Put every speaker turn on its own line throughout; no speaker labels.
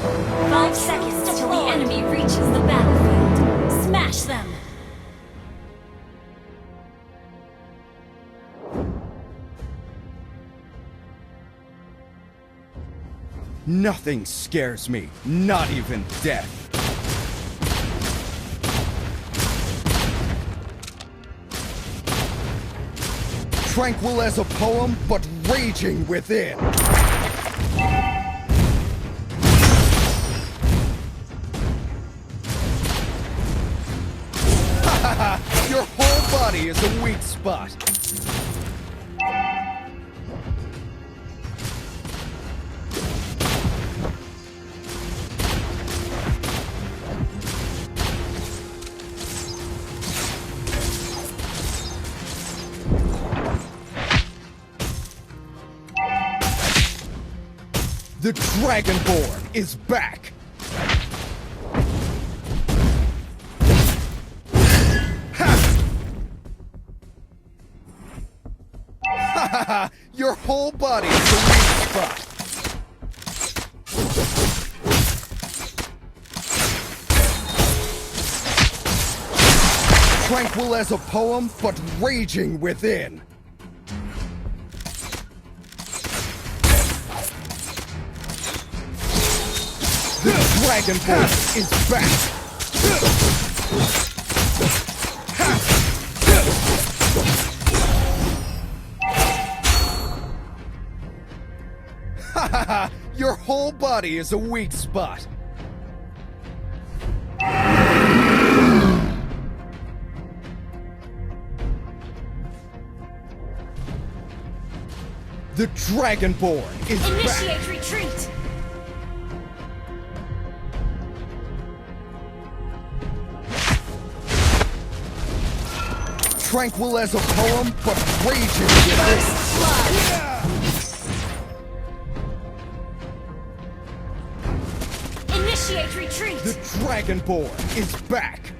5 seconds till the enemy reaches the battlefield. Smash them!
Nothing scares me, not even death. Tranquil as a poem, but raging within. Your whole body is a weak spot. The Dragonborn is back! Ha! Your whole body is a weak spot! Tranquil as a poem, but raging within. The Dragonborn is back! Ha! Your whole body is a weak spot! The Dragonborn is
Initiate
back!
retreat!
Tranquil as a poem, but raging within.
First blood! Initiate retreat!
The Dragonborn is back!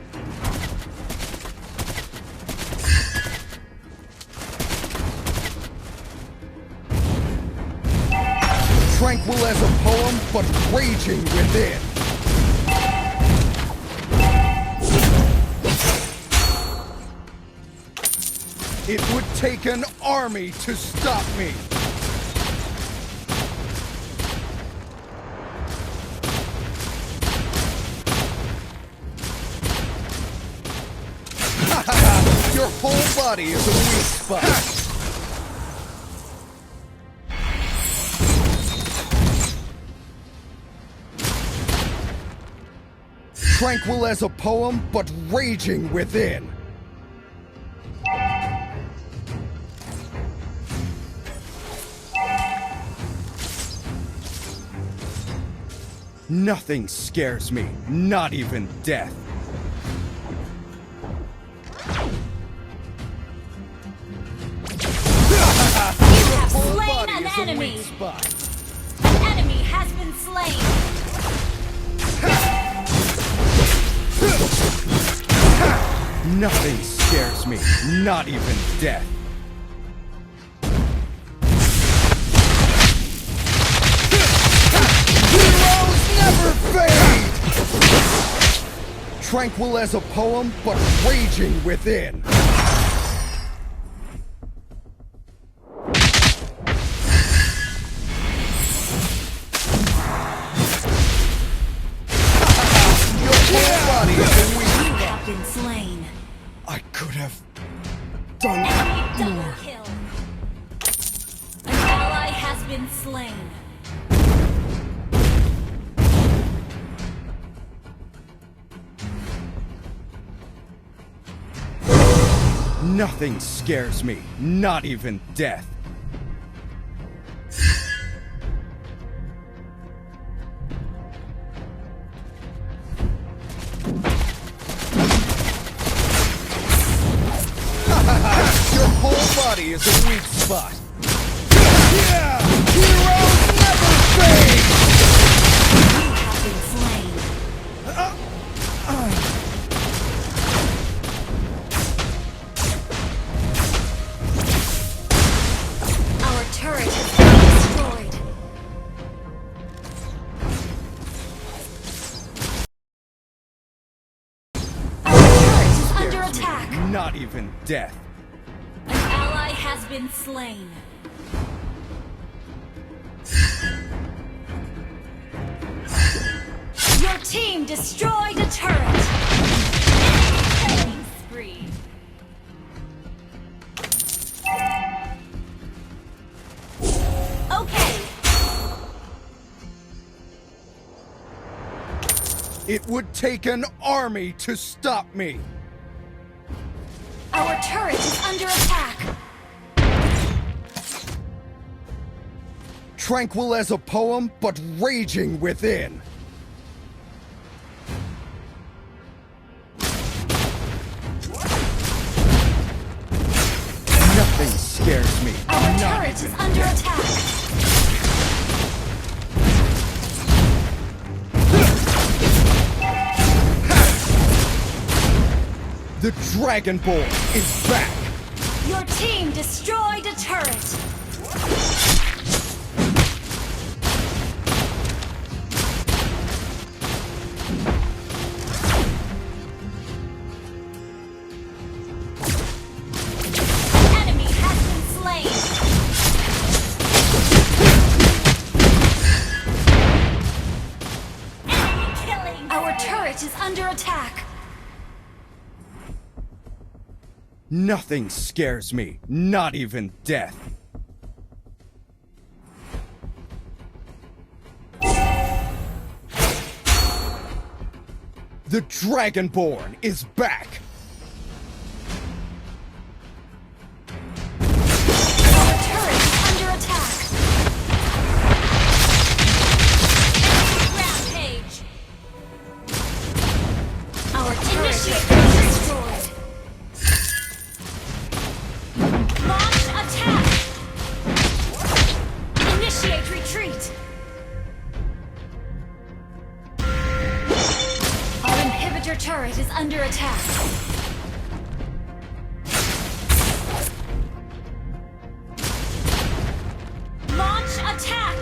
Tranquil as a poem, but raging within. It would take an army to stop me! Your whole body is a weak spot! Tranquil as a poem, but raging within. Nothing scares me, not even death.
You have
Whole
slain
body
an
is a
enemy!
weak spot.
An enemy has been slain!
Nothing scares me, not even death. Heroes never fade! Tranquil as a poem, but raging within. Your whole body is a weak
You
spot.
have been slain!
I could have done
Enemy double
more.
kill! An ally has been slain!
Nothing scares me, not even death. Your whole body is a weak spot. Yeah! Heroes never fade!
You have been slain!
not even death.
An ally has been slain. Your team destroyed a turret. Killing spree. Okay.
It would take an army to stop me.
Our turret is under attack.
Tranquil as a poem, but raging within. Nothing scares me.
Our
not
turret is
even
under
death.
attack.
The Dragonborn is back.
Your team destroyed a turret. Enemy has been slain. Enemy killing. Our turret is under attack.
Nothing scares me, not even death. The Dragonborn is back.
Our turret is under attack. Rampage. Our turret is destroyed. Launch attack. Initiate retreat. Our inhibitor turret is under attack. Launch attack!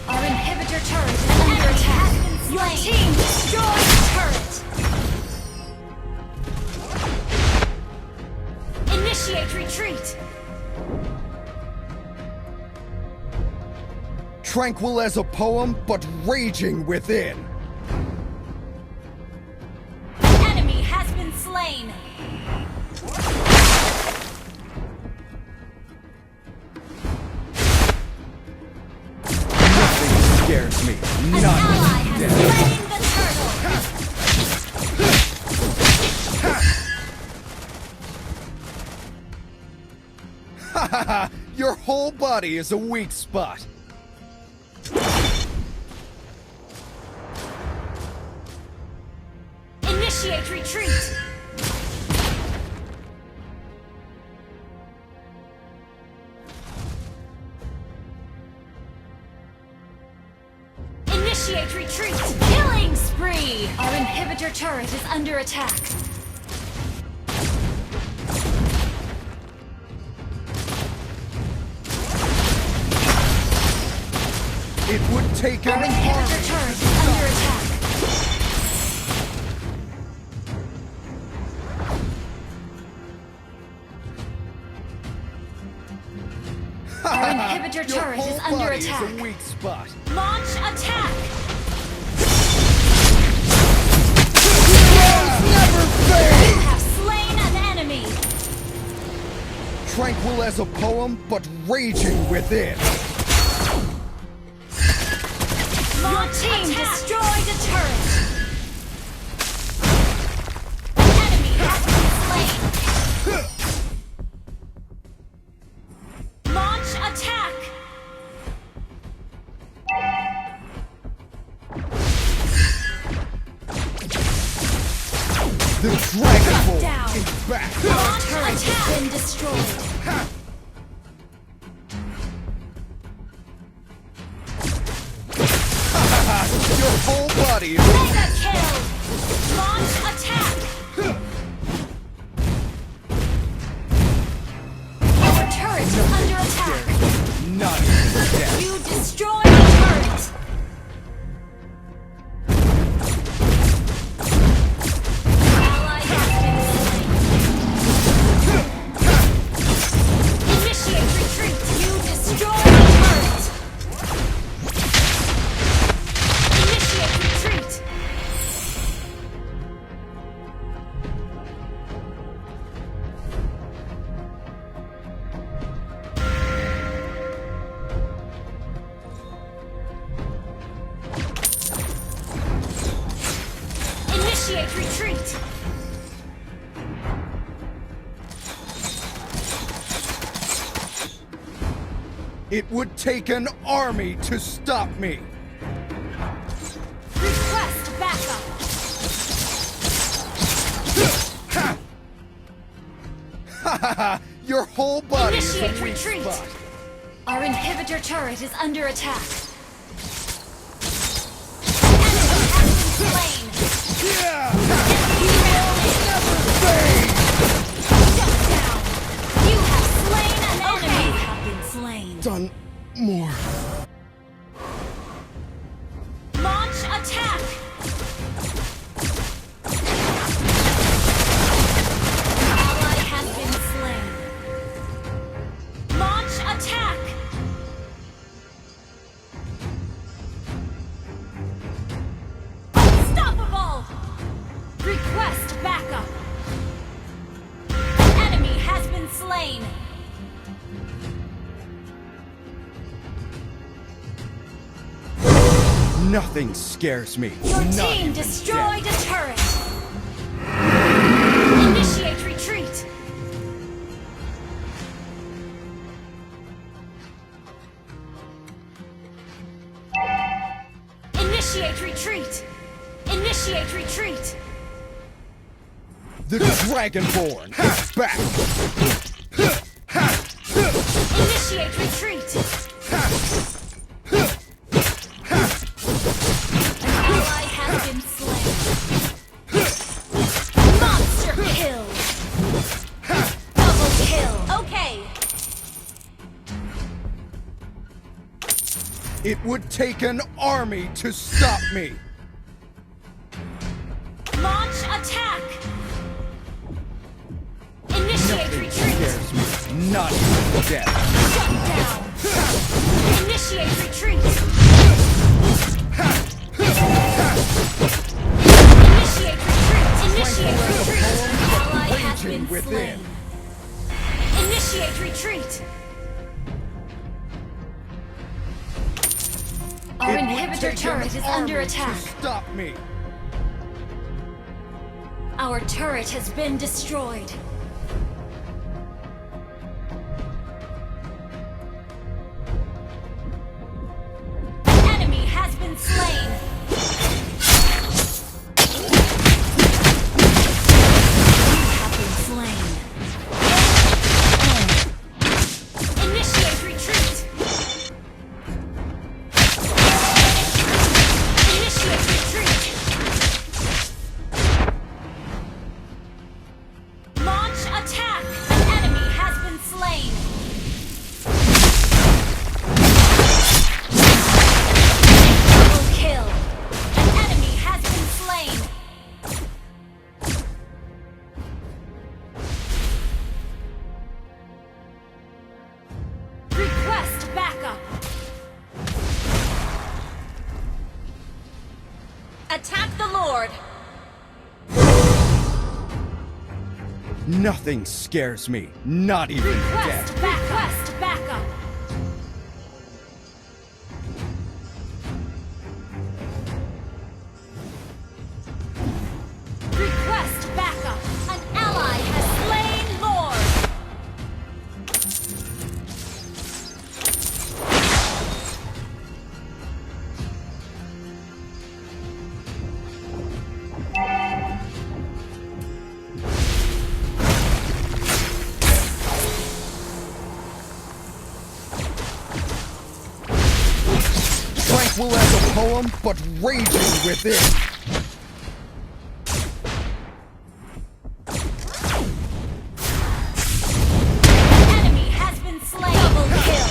Our inhibitor turret is under attack. Your team destroyed the turret. Initiate retreat.
Tranquil as a poem, but raging within.
Enemy has been slain.
Nothing scares me,
An
not
ally
even
has
death.
slain the turtle.
Your whole body is a weak spot.
Initiate retreat. Initiate retreat. Killing spree. Our inhibitor turret is under attack.
It would take
Our
an
inhibitor
army.
turret is under attack. Our inhibitor
Your
turret is
whole
under
body
attack.
is a weak spot.
Launch attack.
Never fail!
You have slain an enemy.
Tranquil as a poem, but raging within.
Your team destroyed a turret. Enemy has been slain. Launch attack.
The Dragonborn
down.
is back.
Launch attack has been destroyed.
Your whole body is
Mega kill. Launch attack. Our turret is under attack.
not even death.
You destroyed the turret. Ally has been slain. Initiate retreat!
It would take an army to stop me.
Request backup!
Ha! Your whole body
Initiate
is a weak
retreat.
spot.
Our inhibitor turret is under attack. Slain!
Yeah! You will never fade!
Shut down! You have slain an enemy! You have been slain.
Done more.
Launch attack! Ally has been slain. Launch attack! Unstoppable! Request backup! An enemy has been slain.
Nothing scares me.
Your
Not
team
even
destroyed
death.
a turret! Initiate retreat! Initiate retreat! Initiate retreat!
The Dragonborn is back.
Initiate retreat! An ally has been slain. Monster kill! Double kill! Okay!
It would take an army to stop me.
Launch attack! Initiate retreat!
Scares me. Not even death.
Shut down! Initiate retreat! Initiate retreat! Initiate retreat! Ally has been
Raging within.
slain. Initiate retreat! Our
It would
inhibitor
take
turret
an
is under
army
attack.
to stop me.
Our turret has been destroyed. An enemy has been slain. You have been slain. Initiate retreat. Initiate retreat. Launch attack! An enemy has been slain. Double kill. An enemy has been slain. Request backup. Attack the Lord.
Nothing scares me. Not even
Request
death.
backup. Request backup. Request backup. An ally has slain Lord.
Tranquil as a poem, but raging within.
Enemy has been slain. Double kill.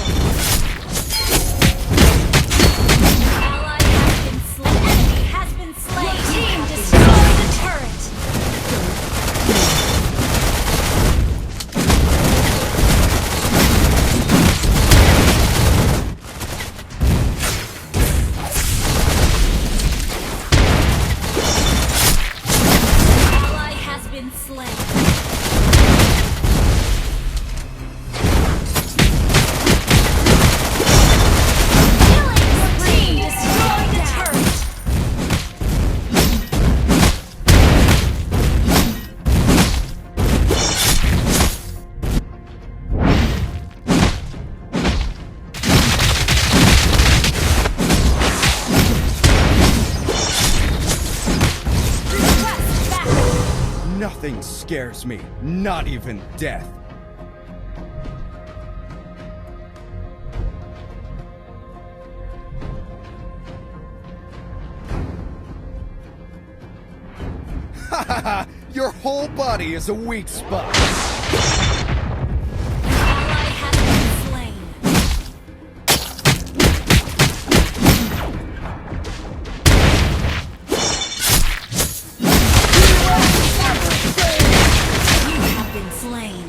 Ally has been slain. Enemy has been slain. Your team destroyed the turret. Ally has been slain. Killing spree. Destroyed the turret.
Nothing scares me, not even death. Ha ha ha! Your whole body is a weak spot.
Ally has been slain. You have been slain.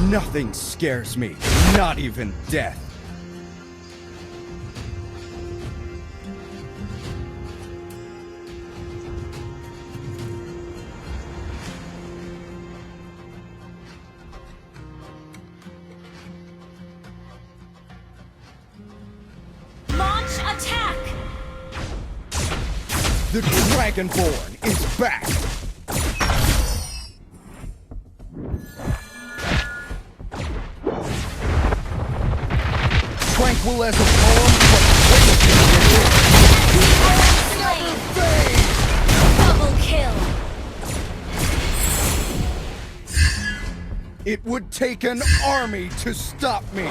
Nothing scares me, not even death.
Launch attack!
The Dragonborn is back! Tranquil as a poem, but
Slain!
fade!
Double kill!
It would take an army to stop me!
You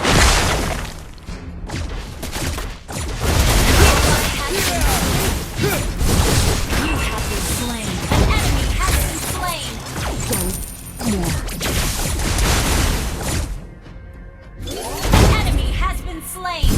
have been slain. An enemy has been slain. An enemy has been slain.